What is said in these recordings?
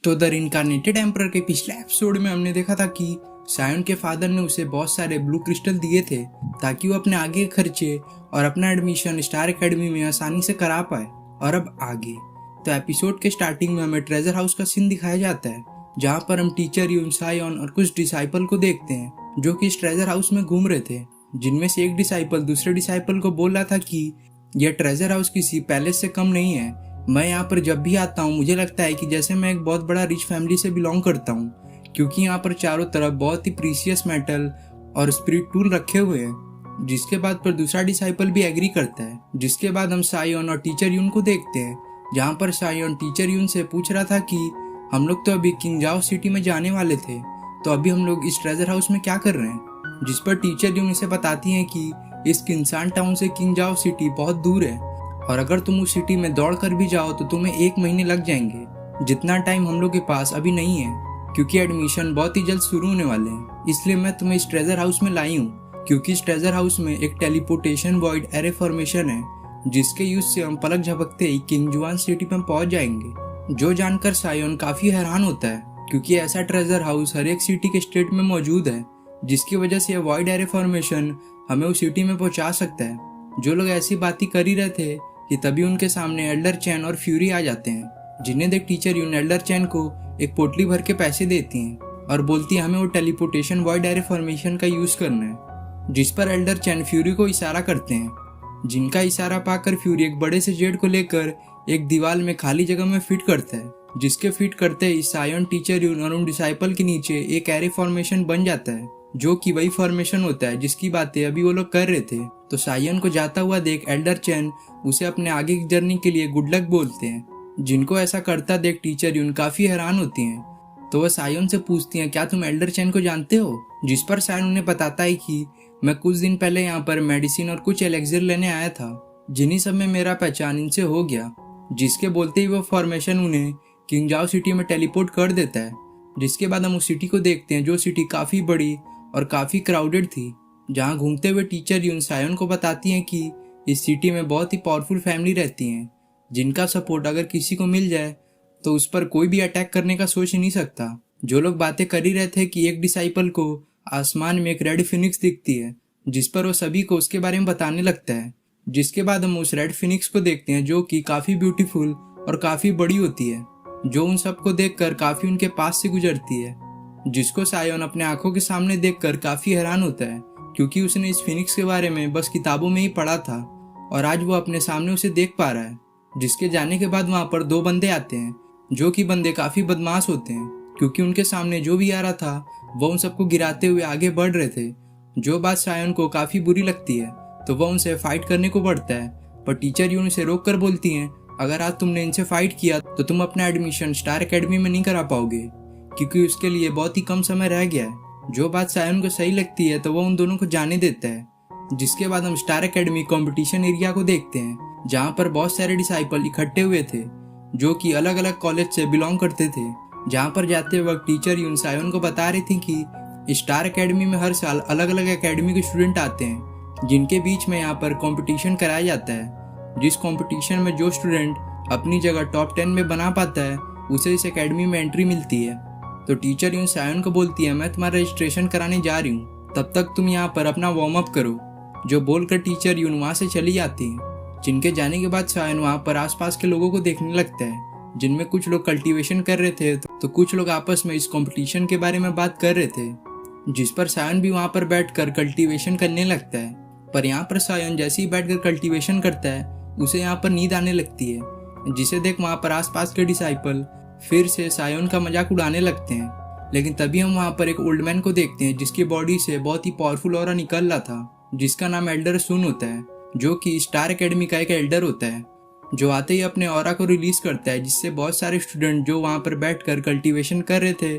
तो the रिनकार्नेटेड emperor के पिछले एपिसोड में हमने देखा था कि सायन के फादर ने उसे बहुत सारे ब्लू क्रिस्टल दिए थे ताकि वो अपने आगे के खर्चे और अपना एडमिशन स्टार एकेडमी में आसानी से करा पाए। और अब आगे तो एपिसोड के स्टार्टिंग में हमें ट्रेजर हाउस का सीन दिखाया जाता है, जहाँ पर हम टीचर यून, सायन और कुछ डिसाइपल को देखते हैं जो कि इस ट्रेजर हाउस में घूम रहे थे। जिनमें से एक डिसाइपल दूसरे डिसाइपल को बोल रहा था कि यह ट्रेजर हाउस किसी पैलेस से कम नहीं है। मैं यहाँ पर जब भी आता हूँ मुझे लगता है कि जैसे मैं एक बहुत बड़ा रिच फैमिली से बिलोंग करता हूँ, क्योंकि यहाँ पर चारों तरफ बहुत ही प्रीशियस मेटल और स्पिरिट टूल रखे हुए हैं। जिसके बाद पर दूसरा डिसाइपल भी एग्री करता है। जिसके बाद हम सायन और टीचर यून को देखते हैं, जहाँ पर सायन टीचर यून से पूछ रहा था कि हम लोग तो अभी किंगजाओ सिटी में जाने वाले थे, तो अभी हम लोग इस ट्रेजर हाउस में क्या कर रहे हैं। जिस पर टीचर यून इसे बताती हैं कि इस किंगसान टाउन से किंगजाओ सिटी बहुत दूर है और अगर तुम उस सिटी में दौड़ कर भी जाओ तो तुम्हें 1 महीने लग जाएंगे, जितना टाइम हम लोग के पास अभी नहीं है, क्योंकि एडमिशन बहुत ही जल्द शुरू होने वाले हैं। इसलिए मैं तुम्हें इस ट्रेजर हाउस में लाई हूँ, क्योंकि इस ट्रेजर हाउस में एक टेलीपोर्टेशन वॉइड एरे फॉर्मेशन है, जिसके यूज से हम पलक झपकते ही किंगजुआन सिटी में पहुंच जाएंगे। जो जानकर सायन काफी हैरान होता है, क्योंकि ऐसा ट्रेजर हाउस हर एक सिटी के स्टेट में मौजूद है, जिसकी वजह से यह वॉइड एरे फॉर्मेशन हमें उस सिटी में पहुंचा सकता है। जो लोग ऐसी बातें कर ही रहे थे कि तभी उनके सामने एल्डर चैन और फ्यूरी आ जाते हैं, जिन्हें देख टीचर यून एल्डर चैन को एक पोटली भर के पैसे देती हैं और बोलती है हमें वो टेलीपोर्टेशन वॉइड एरे फॉर्मेशन का यूज करना है। जिस पर एल्डर चैन फ्यूरी को इशारा करते हैं, जिनका इशारा पाकर फ्यूरी एक बड़े से जेड को लेकर एक दीवार में खाली जगह में फिट करता है, जिसके फिट करते ही सायन, टीचर यून और उन डिसाइपल के नीचे एक एरे फॉर्मेशन बन जाता है, जो कि वही फॉर्मेशन होता है जिसकी बातें अभी वो लोग कर रहे थे। तो सायन को जाता हुआ देख एल्डर चैन उसे अपने आगे की जर्नी के लिए गुड लक बोलते हैं। जिनको ऐसा करता देख टीचर यून काफी हैरान होती हैं। तो वह सायन से पूछती हैं क्या तुम एल्डर चैन को जानते हो। जिस पर सायन उन्हें बताता है कि मैं कुछ दिन पहले यहाँ पर मेडिसिन और कुछ एलेक्सिर लेने आया था, जिन्हीं सब में मेरा पहचान इनसे हो गया। जिसके बोलते ही वो फॉर्मेशन उन्हें किंगजाओ सिटी में टेलीपोर्ट कर देता है। जिसके बाद हम उस सिटी को देखते हैं, जो सिटी काफी बड़ी और काफी क्राउडेड थी। जहाँ घूमते हुए टीचर यून सायन को बताती हैं कि इस सिटी में बहुत ही पावरफुल फैमिली रहती हैं, जिनका सपोर्ट अगर किसी को मिल जाए तो उस पर कोई भी अटैक करने का सोच ही नहीं सकता। जो लोग बातें कर ही रहे थे कि एक डिसाइपल को आसमान में एक रेड फिनिक्स दिखती है, जिस पर वो सभी को उसके बारे में बताने लगता है। जिसके बाद हम उस रेड फिनिक्स को देखते हैं, जो कि काफी ब्यूटीफुल और काफी बड़ी होती है, जो उन सबको देखकर काफी उनके पास से गुजरती है। जिसको सायन अपने आंखों के सामने देखकर काफी हैरान होता है, क्योंकि उसने इस फिनिक्स के बारे में बस किताबों में ही पढ़ा था और आज वो अपने सामने उसे देख पा रहा है। जिसके जाने के बाद वहां पर 2 बंदे आते हैं, जो कि बंदे काफी बदमाश होते हैं, क्योंकि उनके सामने जो भी आ रहा था वो उन सबको गिराते हुए आगे बढ़ रहे थे। जो बात सायन को काफी बुरी लगती है, तो वह उनसे फाइट करने को बढ़ता है, पर टीचर यून उसे रोक कर बोलती हैं अगर आज तुमने इनसे फाइट किया तो तुम अपना एडमिशन स्टार एकेडमी में नहीं करा पाओगे, क्योंकि उसके लिए बहुत ही कम समय रह गया है। जो बात सायन को सही लगती है, तो वह उन दोनों को जाने देता है। जिसके बाद हम स्टार एकेडमी कंपटीशन एरिया को देखते हैं, जहाँ पर बहुत सारे डिसाइपल इकट्ठे हुए थे, जो कि अलग अलग कॉलेज से बिलोंग करते थे। जहाँ पर जाते वक्त टीचर यून सायन को बता रही थी कि स्टार एकेडमी में हर साल अलग अलग एकेडमी के स्टूडेंट आते हैं, जिनके बीच में यहाँ पर कंपटीशन कराया जाता है। जिस कंपटीशन में जो स्टूडेंट अपनी जगह टॉप 10 में बना पाता है, उसे इस एकेडमी में एंट्री मिलती है। तो टीचर यून सायन को बोलती है मैं तुम्हारा रजिस्ट्रेशन कराने जा रही हूँ, तब तक तुम यहाँ पर अपना वार्म अप करो। जो बोलकर टीचर यून वहाँ से चली जाती है। जिनके जाने के बाद सायन वहाँ पर आसपास के लोगों को देखने लगता है, जिनमें कुछ लोग कल्टीवेशन कर रहे थे, तो कुछ लोग आपस में इस कंपटीशन के बारे में बात कर रहे थे। जिस पर सायन भी वहाँ पर बैठकर कल्टीवेशन करने लगता है। पर यहाँ पर सायन जैसे ही बैठकर कल्टीवेशन करता है, उसे यहाँ पर नींद आने लगती है। जिसे देख वहाँ पर आसपास के डिसाइपल फिर से सायन का मजाक उड़ाने लगते हैं। लेकिन तभी हम वहाँ पर एक ओल्ड मैन को देखते हैं, जिसकी बॉडी से बहुत ही पावरफुल ऑरा निकल रहा था, जिसका नाम एल्डर सुन होता है, जो कि स्टार एकेडमी का एक एल्डर होता है। जो आते ही अपने ऑरा को रिलीज करता है, जिससे बहुत सारे स्टूडेंट जो वहाँ पर बैठकर कल्टीवेशन कर रहे थे,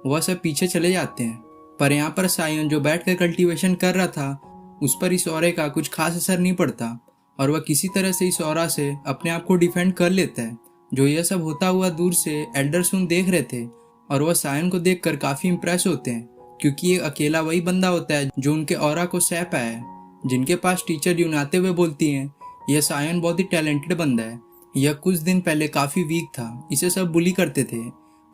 वह सब पीछे चले जाते हैं। पर यहाँ पर सायन जो बैठकर कल्टीवेशन कर रहा था, उस पर इस ऑरे का कुछ खास असर नहीं पड़ता और वह किसी तरह से इस ऑरा से अपने आप को डिफेंड कर लेता है। जो यह सब होता हुआ दूर से एल्डर सुन देख रहे थे और वह सायन को देखकर काफी इंप्रेस होते हैं, क्योंकि ये अकेला वही बंदा होता है जो उनके ऑरा को सह पाया है। जिनके पास टीचर यून आते हुए बोलती हैं यह सायन बहुत ही टैलेंटेड बंदा है, यह कुछ दिन पहले काफी वीक था, इसे सब बुली करते थे,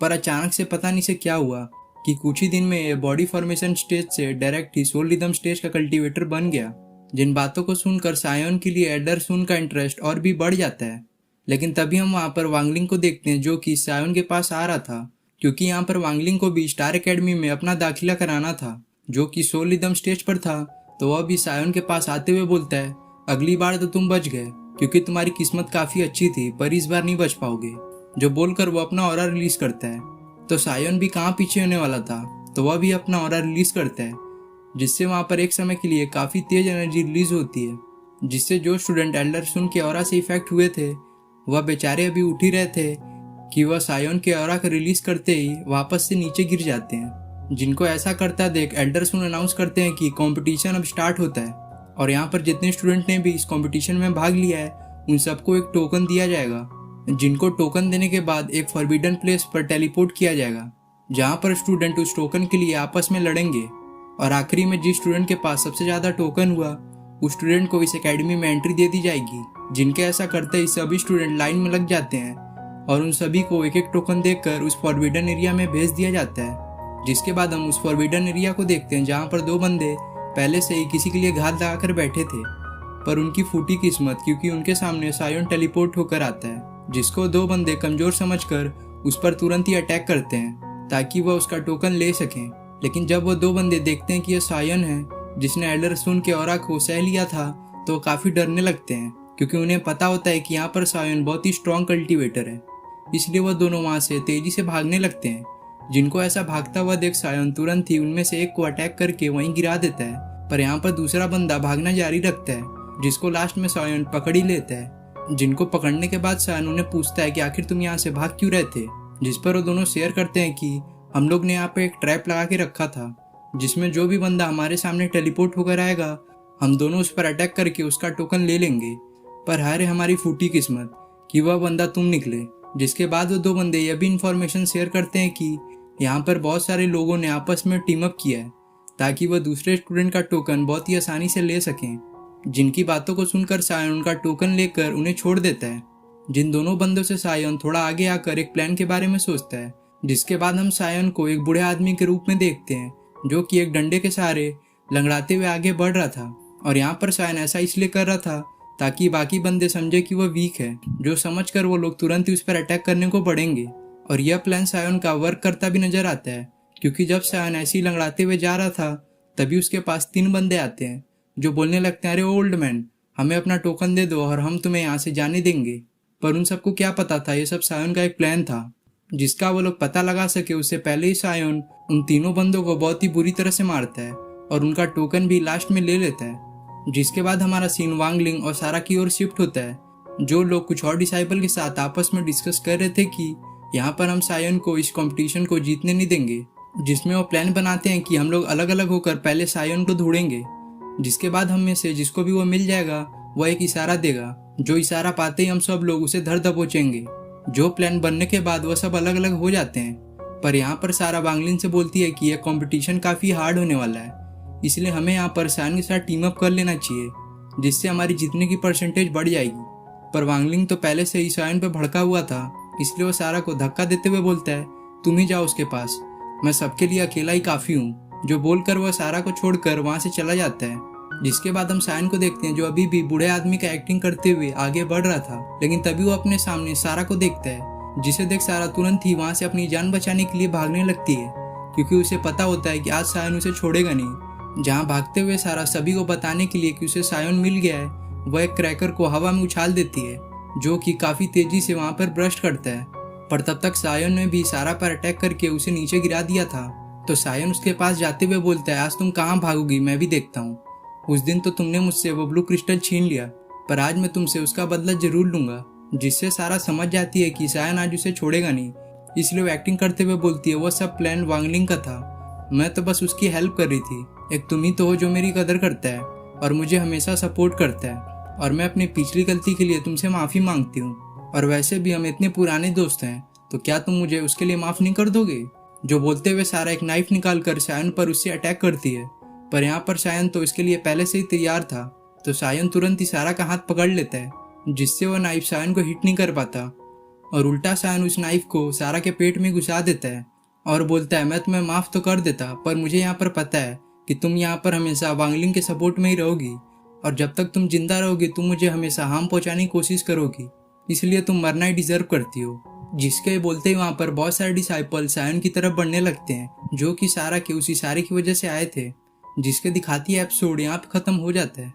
पर अचानक से पता नहीं से क्या हुआ कि कुछ ही दिन में ये बॉडी फॉर्मेशन स्टेज से डायरेक्ट ही सोल रिदम स्टेज का कल्टीवेटर बन गया। जिन बातों को सुनकर सायोन के लिए एल्डर सुन का इंटरेस्ट और भी बढ़ जाता है। लेकिन तभी हम वहाँ पर वांगलिंग को देखते हैं जो कि सायोन के पास आ रहा था, क्योंकि यहाँ पर वांगलिंग को भी स्टार एकेडमी में अपना दाखिला कराना था जो कि सोल रिदम स्टेज पर था। तो वह भी सायोन के पास आते हुए बोलता है, अगली बार तो तुम बच गए क्योंकि तुम्हारी किस्मत काफ़ी अच्छी थी, पर इस बार नहीं बच पाओगे। जो बोलकर वो अपना ऑरा रिलीज करता है। तो सायोन भी कहाँ पीछे होने वाला था, तो वह भी अपना ऑरा रिलीज करता है, जिससे वहाँ पर एक समय के लिए काफ़ी तेज एनर्जी रिलीज होती है, जिससे जो स्टूडेंट एल्डर सुन के ऑरा से इफेक्ट हुए थे वह बेचारे अभी उठ ही रहे थे कि वह सायोन के ऑरा को रिलीज करते ही वापस से नीचे गिर जाते हैं। जिनको ऐसा करता देख एल्डर सुन अनाउंस करते हैं कि कंपटीशन अब स्टार्ट होता है और यहाँ पर जितने स्टूडेंट ने भी इस कंपटीशन में भाग लिया है उन सबको एक टोकन दिया जाएगा, जिनको टोकन देने के बाद एक फॉरबिडन प्लेस पर टेलीपोर्ट किया जाएगा, जहाँ पर स्टूडेंट उस टोकन के लिए आपस में लड़ेंगे और आखिरी में जिस स्टूडेंट के पास सबसे ज़्यादा टोकन हुआ उस स्टूडेंट को इस एकेडमी में एंट्री दे दी जाएगी। जिनके ऐसा करते ही सभी स्टूडेंट लाइन में लग जाते हैं और उन सभी को एक एक टोकन देकर उस फॉरबिडन एरिया में भेज दिया जाता है। जिसके बाद हम उस फॉरबिडन एरिया को देखते हैं जहाँ पर दो बंदे पहले से ही किसी के लिए घात लगाकर बैठे थे, पर उनकी फूटी किस्मत क्योंकि उनके सामने सायोन टेलीपोर्ट होकर आता है, जिसको दो बंदे कमजोर समझकर उस पर तुरंत ही अटैक करते हैं ताकि वह उसका टोकन ले सकें। लेकिन जब वो दो बंदे देखते हैं कि यह सायोन है जिसने एल्डर सुन के ऑरा को सह लिया था, तो काफ़ी डरने लगते हैं क्योंकि उन्हें पता होता है कि यहाँ पर सायोन बहुत ही स्ट्रॉन्ग कल्टीवेटर है। इसलिए वह दोनों वहाँ से तेजी से भागने लगते हैं। जिनको ऐसा भागता हुआ देख सायोन तुरंत ही उनमें से एक को अटैक करके वहीं गिरा देता है, पर यहाँ पर दूसरा बंदा भागना जारी रखता है, जिसको लास्ट में सायोन पकड़ ही लेता है। जिनको पकड़ने के बाद सायोन उन्हें पूछता है कि आखिर तुम यहाँ से भाग क्यों रहे थे, जिस पर वो दोनों शेयर करते हैं कि हम लोग ने यहाँ पे एक ट्रैप लगा के रखा था, जिसमें जो भी बंदा हमारे सामने टेलीपोर्ट होकर आएगा हम दोनों उस पर अटैक करके उसका टोकन ले लेंगे। पर हारे हमारी फूटी किस्मत कि वह बंदा तुम निकले। जिसके बाद वो दो बंदे यह भी इंफॉर्मेशन शेयर करते हैं कि यहाँ पर बहुत सारे लोगों ने आपस में टीम अप किया है ताकि वह दूसरे स्टूडेंट का टोकन बहुत ही आसानी से ले सकें। जिनकी बातों को सुनकर सायोन उनका टोकन लेकर उन्हें छोड़ देता है। जिन दोनों बंदों से सायोन थोड़ा आगे आकर एक प्लान के बारे में सोचता है, जिसके बाद हम सायोन को एक बूढ़े आदमी के रूप में देखते हैं जो कि एक डंडे के सहारे लंगड़ाते हुए आगे बढ़ रहा था। और यहाँ पर सायोन ऐसा इसलिए कर रहा था ताकि बाकी बंदे समझे कि वह वीक है, जो समझकर वो लोग तुरंत ही उस पर अटैक करने को बढ़ेंगे। और यह प्लान सायोन का वर्क करता भी नजर आता है, क्योंकि जब सायोन ऐसे ही लंगड़ाते हुए जा रहा था तभी उसके पास 3 बंदे आते हैं जो बोलने लगते हैं, अरे ओल्ड मैन, हमें अपना टोकन दे दो और हम तुम्हें यहाँ से जाने देंगे। पर उन सबको क्या पता था ये सब सायोन का एक प्लान था, जिसका वो लोग पता लगा सके उससे पहले ही सायोन उन तीनों बंदों को बहुत ही बुरी तरह से मारता है और उनका टोकन भी लास्ट में ले लेता है। जिसके बाद हमारा सीन वांगलिंग और सारा की ओर शिफ्ट होता है, जो लोग कुछ और डिसाइपल के साथ आपस में डिस्कस कर रहे थे कि यहाँ पर हम सायोन को इस कंपटीशन को जीतने नहीं देंगे, जिसमें वो प्लान बनाते हैं कि हम लोग अलग अलग होकर पहले सायोन को ढूंढेंगे। जिसके बाद हम में से जिसको भी वो मिल जाएगा वह एक इशारा देगा, जो इशारा पाते ही हम सब लोग उसे धर दबोचेंगे। जो प्लान बनने के बाद वह सब अलग अलग हो जाते हैं, पर यहाँ पर सारा वांगलिन से बोलती है कि यह कंपटीशन काफ़ी हार्ड होने वाला है, इसलिए हमें यहाँ पर सायोन के साथ टीम अप कर लेना चाहिए, जिससे हमारी जीतने की परसेंटेज बढ़ जाएगी। पर वांगलिंग तो पहले से ही सायोन पर भड़का हुआ था, इसलिए वो सारा को धक्का देते हुए बोलता है, तुम ही जाओ उसके पास, मैं सबके लिए अकेला ही काफ़ी हूँ। जो बोलकर वह सारा को छोड़कर वहाँ से चला जाता है। जिसके बाद हम सायोन को देखते हैं जो अभी भी बूढ़े आदमी का एक्टिंग करते हुए आगे बढ़ रहा था, लेकिन तभी वो अपने सामने सारा को देखता है, जिसे देख सारा तुरंत ही वहाँ से अपनी जान बचाने के लिए भागने लगती है, क्योंकि उसे पता होता है कि आज सायोन उसे छोड़ेगा नहीं। जहाँ भागते हुए सारा सभी को बताने के लिए कि उसे सायोन मिल गया है, वह एक क्रैकर को हवा में उछाल देती है, जो कि काफ़ी तेजी से वहाँ पर ब्रस्ट करता है। पर तब तक सायोन ने भी सारा पर अटैक करके उसे नीचे गिरा दिया था। तो सायोन उसके पास जाते हुए बोलता है, आज तुम कहाँ भागोगी, मैं भी देखता हूँ। उस दिन तो तुमने मुझसे वो ब्लू क्रिस्टल छीन लिया, पर आज मैं तुमसे उसका बदला जरूर लूंगा। जिससे सारा समझ जाती है कि सायोन आज उसे छोड़ेगा नहीं, इसलिए वो एक्टिंग करते हुए बोलती है, वो सब प्लान वांगलिंग का था, मैं तो बस उसकी हेल्प कर रही थी। एक तुम ही तो हो जो मेरी कदर करता है और मुझे हमेशा सपोर्ट करता है, और मैं अपनी पिछली गलती के लिए तुमसे माफ़ी मांगती हूँ। और वैसे भी हम इतने पुराने दोस्त हैं, तो क्या तुम मुझे उसके लिए माफ़ नहीं कर दोगे। जो बोलते हुए सारा एक नाइफ निकाल कर सायोन पर उससे अटैक करती है, पर यहाँ पर सायोन तो इसके लिए पहले से ही तैयार था। तो सायोन तुरंत ही सारा का हाथ पकड़ लेता है, जिससे वह नाइफ सायोन को हिट नहीं कर पाता। और उल्टा सायन उस नाइफ को सारा के पेट में घुसा देता है और बोलता है मैं तुम्हें माफ़ तो कर देता, पर मुझे यहाँ पर पता है कि तुम यहाँ पर हमेशा वांगलिंग के सपोर्ट में ही रहोगी और जब तक तुम जिंदा रहोगी तुम मुझे हमेशा हार्म पहुँचाने की कोशिश करोगी, इसलिए तुम मरना ही डिजर्व करती हो। जिसके बोलते ही वहाँ पर बहुत सारे डिसाइपल सायन की तरफ बढ़ने लगते हैं जो कि सारा के उस इशारे की वजह से आए थे। जिसके दिखाती है एपिसोड यहाँ पे खत्म हो जाता है।